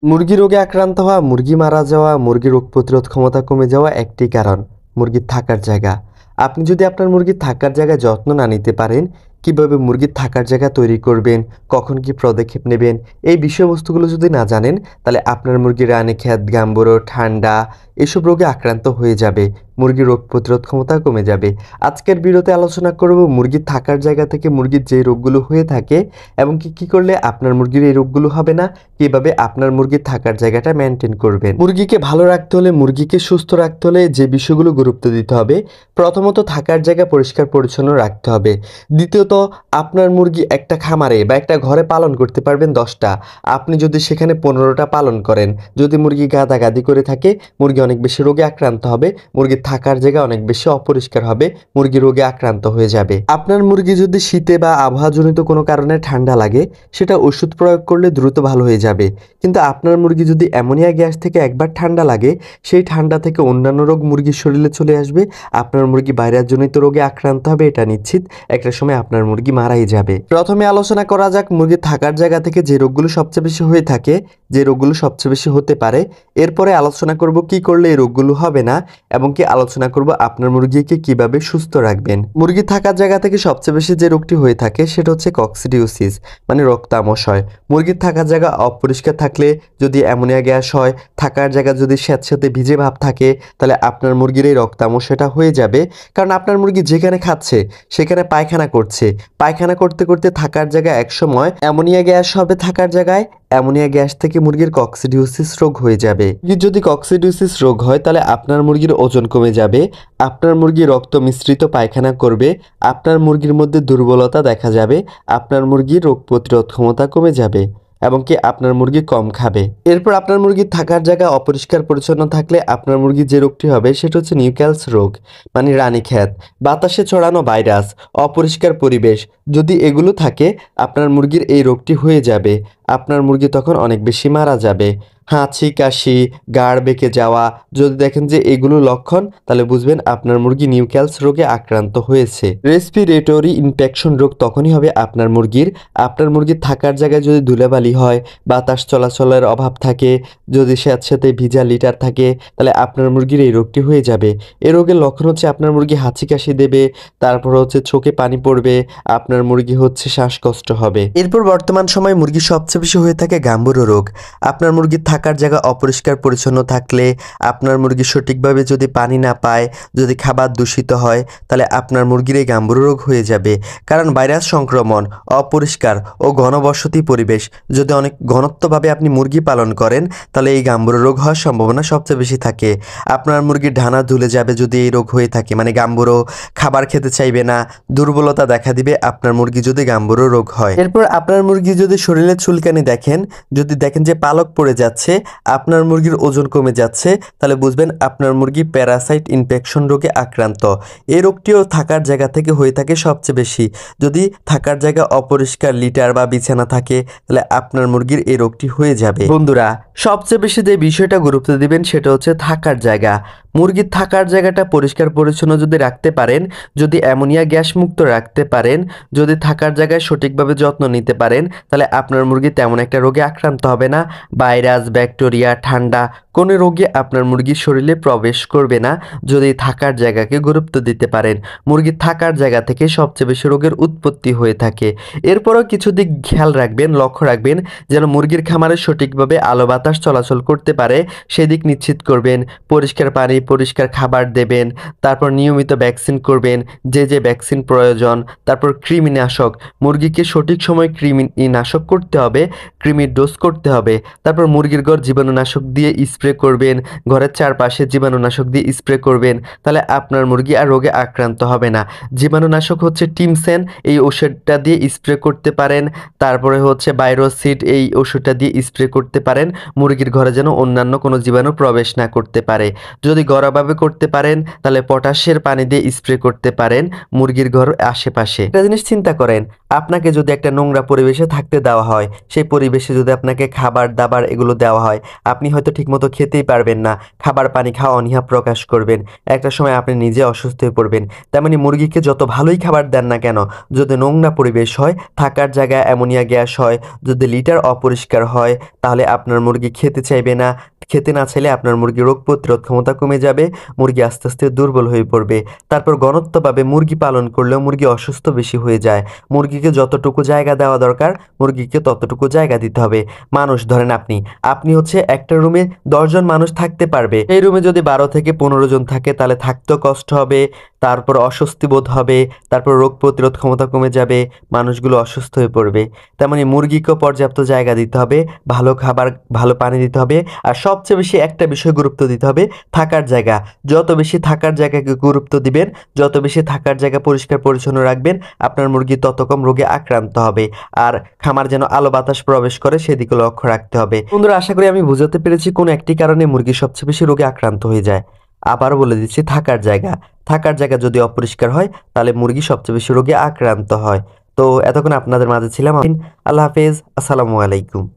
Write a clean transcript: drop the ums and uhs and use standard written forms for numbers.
মুরগি রোগে আক্রান্ত হওয়া, মুরগি মারা যাওয়া, মুরগির রোগ প্রতিরোধ ক্ষমতা কমে যাওয়া একটি কারণ মুরগির থাকার জায়গা। আপনি যদি আপনার মুরগির থাকার জায়গায় যত্ন না নিতে পারেন, কিভাবে মুরগির থাকার জায়গা তৈরি করবেন, কখন কি পদক্ষেপ নেবেন, এই বিষয়বস্তুগুলো যদি না জানেন, তাহলে আপনার মুরগির রানীক্ষেত, গাম্বুরো, ঠান্ডা এসব রোগে আক্রান্ত হয়ে যাবে। মুরগির রোগ প্রতিরোধ ক্ষমতা কমে যাবে। আজকের ভিডিওতে আলোচনা করব মুরগির থাকার জায়গা থেকে মুরগির যে রোগগুলো হয়ে থাকে এবং কি করলে আপনার মুরগির এই রোগগুলো হবে না, কিভাবে আপনার মুরগির থাকার জায়গাটা মেনটেন করবেন। মুরগিকে ভালো রাখতে হলে, মুরগিকে সুস্থ রাখতে হলে যে বিষয়গুলো গুরুত্ব দিতে হবে, প্রথমত থাকার জায়গা পরিষ্কার পরিচ্ছন্ন রাখতে হবে। দ্বিতীয়ত, আপনার মুরগি একটা খামারে বা একটা ঘরে পালন করতে পারবেন 10টা, আপনি যদি সেখানে 15টা পালন করেন, যদি মুরগি গাদাগাদি করে থাকে, মুরগি অনেক বেশি রোগে আক্রান্ত হবে, মুরগির থাকার জায়গা অনেক বেশি অপরিষ্কার হবে, মুরগি রোগে আক্রান্ত হয়ে যাবে। আপনার মুরগি যদি শীতে বা আবহাওয়াজনিত কোনো কারণে ঠান্ডা লাগে, সেটা ওষুধ প্রয়োগ করলে দ্রুত ভালো হয়ে যাবে। কিন্তু আপনার মুরগি যদি অ্যামোনিয়া গ্যাস থেকে একবার ঠান্ডা লাগে, সেই ঠান্ডা থেকে অন্যান্য রোগ মুরগির শরীরে চলে আসবে, আপনার মুরগি ভাইরাসজনিত রোগে আক্রান্ত হবে, এটা নিশ্চিত। একটা সময় আপনার মুরগি মারাই যাবে। প্রথমে আলোচনা করা যাক মুরগির থাকার জায়গা থেকে যে রোগগুলো সবচেয়ে বেশি হয়ে থাকে, যে রোগগুলো সবচেয়ে বেশি হতে পারে। এরপরে আলোচনা করব কি করলে এই রোগগুলো হবে না, এবং কি আলোচনা করব আপনার মুরগিকে কিভাবে সুস্থ রাখবেন। মুরগি থাকার জায়গা থেকে সবচেয়ে বেশি যে রোগটি হয়ে থাকে সেটা হচ্ছে কক্সিডিওসিস, মানে রক্তামশয়। মুরগির থাকার জায়গা অপরিষ্কার থাকলে, যদি অ্যামোনিয়া গ্যাস হয়, থাকার জায়গা যদি স্যাঁতস্যাঁতে ভিজে ভাব থাকে, তাহলে আপনার মুরগির এই রক্তামশয়টা হয়ে যাবে। কারণ আপনার মুরগি যেখানে খাচ্ছে সেখানে পায়খানা করছে, পায়খানা করতে করতে থাকার জায়গায় একসময় অ্যামোনিয়া গ্যাস হবে, থাকার জায়গায় অ্যামোনিয়া গ্যাস থেকে মুরগির কক্সিডিওসিস রোগ হয়ে যাবে। যদি কক্সিডিওসিস রোগ হয়, তাহলে আপনার মুরগির ওজন কমে যাবে, আপনার মুরগি রক্ত মিশ্রিত পায়খানা করবে, আপনার মুরগির মধ্যে দুর্বলতা দেখা যাবে, আপনার মুরগির রোগ প্রতিরোধ ক্ষমতা কমে যাবে, এবং কি আপনার মুরগি কম খাবে। এরপর আপনার মুরগির থাকার জায়গা অপরিষ্কার পরিচ্ছন্ন থাকলে আপনার মুরগির যে রোগটি হবে সেটা হচ্ছে নিউক্যালস রোগ, মানে রানীক্ষেত। বাতাসে ছড়ানো ভাইরাস, অপরিষ্কার পরিবেশ, যদি এগুলো থাকে, আপনার মুরগির এই রোগটি হয়ে যাবে। আপনার মুরগি তখন অনেক বেশি মারা যাবে। হাঁচি, কাশি, গাড় বেঁকে যাওয়া, যদি দেখেন যে এগুলো লক্ষণ, তাহলে বুঝবেন আপনার মুরগি নিউক্যালস রোগে আক্রান্ত হয়েছে। রেসপিরেটরি ইনফেকশন রোগ তখনই হবে আপনার মুরগির থাকার জায়গায় যদি ধুলাবালি হয়, বাতাস চলাচলের অভাব থাকে, যদি স্যাঁতস্যাঁতে ভিজা লিটার থাকে, তাহলে আপনার মুরগির এই রোগটি হয়ে যাবে। এই রোগের লক্ষণ হচ্ছে আপনার মুরগি হাঁচি কাশি দেবে, তারপর হচ্ছে চোখে পানি পড়বে, আপনার মুরগি হচ্ছে শ্বাসকষ্ট হবে। এরপর বর্তমান সময়ে মুরগির সবচেয়ে বেশি হয়ে থাকে গাম্বুরো রোগ। আপনার মুরগির থাকার জায়গা অপরিষ্কার পরিচ্ছন্ন থাকলে, আপনার মুরগি সঠিকভাবে যদি পানি না পায়, যদি খাবার দূষিত হয়, তাহলে আপনার মুরগির এই গাম্বুরো রোগ হয়ে যাবে। কারণ ভাইরাস সংক্রমণ, অপরিষ্কার ও ঘনবসতি পরিবেশ, যদি অনেক ঘনত্বভাবে আপনি মুরগি পালন করেন, তাহলে এই গাম্বুরো রোগ হওয়ার সম্ভাবনা সবচেয়ে বেশি থাকে। আপনার মুরগির ঢানা ধুলে যাবে যদি এই রোগ হয়ে থাকে, মানে গাম্বুরো, খাবার খেতে চাইবে না, দুর্বলতা দেখা দিবে আপনার মুরগি যদি গাম্বুরো রোগ হয়। এরপর আপনার মুরগি যদি শরীরে চুলকানি দেখেন, যদি দেখেন যে পালক পড়ে যাচ্ছে, আপনার মুরগির ওজন কমে যাচ্ছে, তাহলে বুঝবেন আপনার মুরগি প্যারাসাইট ইনফেকশন রোগে আক্রান্ত। এই রোগটিও থাকার জায়গা থেকে হয়ে থাকে সবচেয়ে বেশি। যদি থাকার জায়গা অপরিষ্কার লিটার বা বিছানা থাকে, তাহলে আপনার মুরগির এই রোগটি হয়ে যাবে। বন্ধুরা, সবচেয়ে বেশি যে বিষয়টা গুরুত্ব দিবেন সেটা হচ্ছে থাকার জায়গা। মুরগির থাকার জায়গাটা পরিষ্কার পরিচ্ছন্ন যদি রাখতে পারেন, যদি অ্যামোনিয়া গ্যাস মুক্ত রাখতে পারেন, যদি থাকার জায়গায় সঠিকভাবে যত্ন নিতে পারেন, তাহলে আপনার মুরগি তেমন একটা রোগে আক্রান্ত হবে না। ভাইরাস, ব্যাকটেরিয়া, ঠান্ডা কোনো রোগে আপনার মুরগির শরীরে প্রবেশ করবে না, যদি থাকার জায়গাকে গুরুত্ব দিতে পারেন। মুরগির থাকার জায়গা থেকে সবচেয়ে বেশি রোগের উৎপত্তি হয়ে থাকে। এরপরও কিছু দিক খেয়াল রাখবেন, লক্ষ্য রাখবেন, যেন মুরগির খামারে সঠিকভাবে আলো বাতাস চলাচল করতে পারে, সেদিক নিশ্চিত করবেন। পরিষ্কার পানি, পরিষ্কার খাবার দেবেন, তারপর নিয়মিত ভ্যাকসিন করবেন, যে ভ্যাকসিন প্রয়োজন। তারপর কৃমিনাশক, মুরগিকে সঠিক সময় কৃমিনাশক করতে হবে, কৃমির ডোজ করতে হবে। তারপর মুরগির ঘর জীবাণুনাশক দিয়ে স্প্রে করবেন, ঘরের চারপাশে জীবাণুনাশক দিয়ে স্প্রে করবেন, তাহলে আপনার মুরগি আর রোগে আক্রান্ত হবে না। জীবাণুনাশক হচ্ছে টিমসেন, এই ওষুধটা দিয়ে স্প্রে করতে পারেন। তারপরে হচ্ছে ভাইরোসিড, এই ওষুধটা দিয়ে স্প্রে করতে পারেন, মুরগির ঘরে যেন অন্যান্য কোনো জীবাণু প্রবেশ না করতে পারে। যদি ঘরোয়াভাবে করতে পারেন, তাহলে পটাশের পানি দিয়ে স্প্রে করতে পারেন মুরগির ঘর আশেপাশে। একটা জিনিস চিন্তা করেন, আপনাকে যদি একটা নোংরা পরিবেশে থাকতে দেওয়া হয়, সেই পরিবেশে যদি আপনাকে খাবার-দাবার এগুলো দেওয়া হয়, আপনি হয়তো ঠিকমতো খেতেই পারবেন না। খাবার পানি খাওয়া অনীহা প্রকাশ করবেন। একটা সময় আপনি নিজে অসুস্থ হয়ে পড়বেন। তেমনি মুরগিকে যত ভালোই খাবার দেন না কেন, যদি নোংরা পরিবেশ হয়, থাকার জায়গায় অ্যামোনিয়া গ্যাস হয়, যদি লিটার অপরিষ্কার হয়, তাহলে আপনার মুরগি খেতে চাইবে না। খেতে না চাইলে আপনার মুরগির রোগ প্রতিরোধ ক্ষমতা কমে যাবে। মুরগি আস্তে, আস্তে দুর্বল হয়ে পড়বে। তারপর ঘনত্বভাবে মুরগি পালন করলেও মুরগি অসুস্থ বেশি হয়ে যায়। মুরগিকে যতটুকু জায়গা দেওয়া দরকার, মুরগিকে ততটুকু জায়গা দিতে হবে। মানুষ ধরেন আপনি হচ্ছে একটা রুমে ১০ জন মানুষ থাকতে পারবে। এই রুমে যদি ১২ থেকে ১৫ জন থাকে তাহলে থাকতেও কষ্ট হবে, তারপর অস্বস্তি বোধ হবে, তারপর রোগ প্রতিরোধ ক্ষমতা কমে যাবে, মানুষগুলো অসুস্থ হয়ে পড়বে। তেমনি মুরগিকেও পর্যাপ্ত জায়গা দিতে হবে, ভালো খাবার, ভালো পানি দিতে হবে। আর সবচেয়ে বেশি একটা বিষয় গুরুত্ব দিতে হবে, থাকার জায়গা। যত বেশি থাকার জায়গাকে গুরুত্ব দিবেন, যত বেশি থাকার জায়গা পরিষ্কার পরিচ্ছন্ন রাখবেন, আপনার মুরগি তত কম রোগে আক্রান্ত হবে। আর খামার যেন আলো বাতাস প্রবেশ করে সেদিকে লক্ষ্য রাখতে হবে। বন্ধুরা, আশা করি আমি বুঝাতে পেরেছি কোন একটি কারণে মুরগি সবচেয়ে বেশি রোগে আক্রান্ত হয়ে যায়। আবারও বলে দিচ্ছি, থাকার জায়গা। থাকার জায়গা যদি অপরিষ্কার হয় তাহলে মুরগি সবচেয়ে বেশি রোগে আক্রান্ত হয়। তো এতক্ষণ আপনাদের মাঝে ছিলাম। আল্লাহ হাফেজ, আসসালামু আলাইকুম।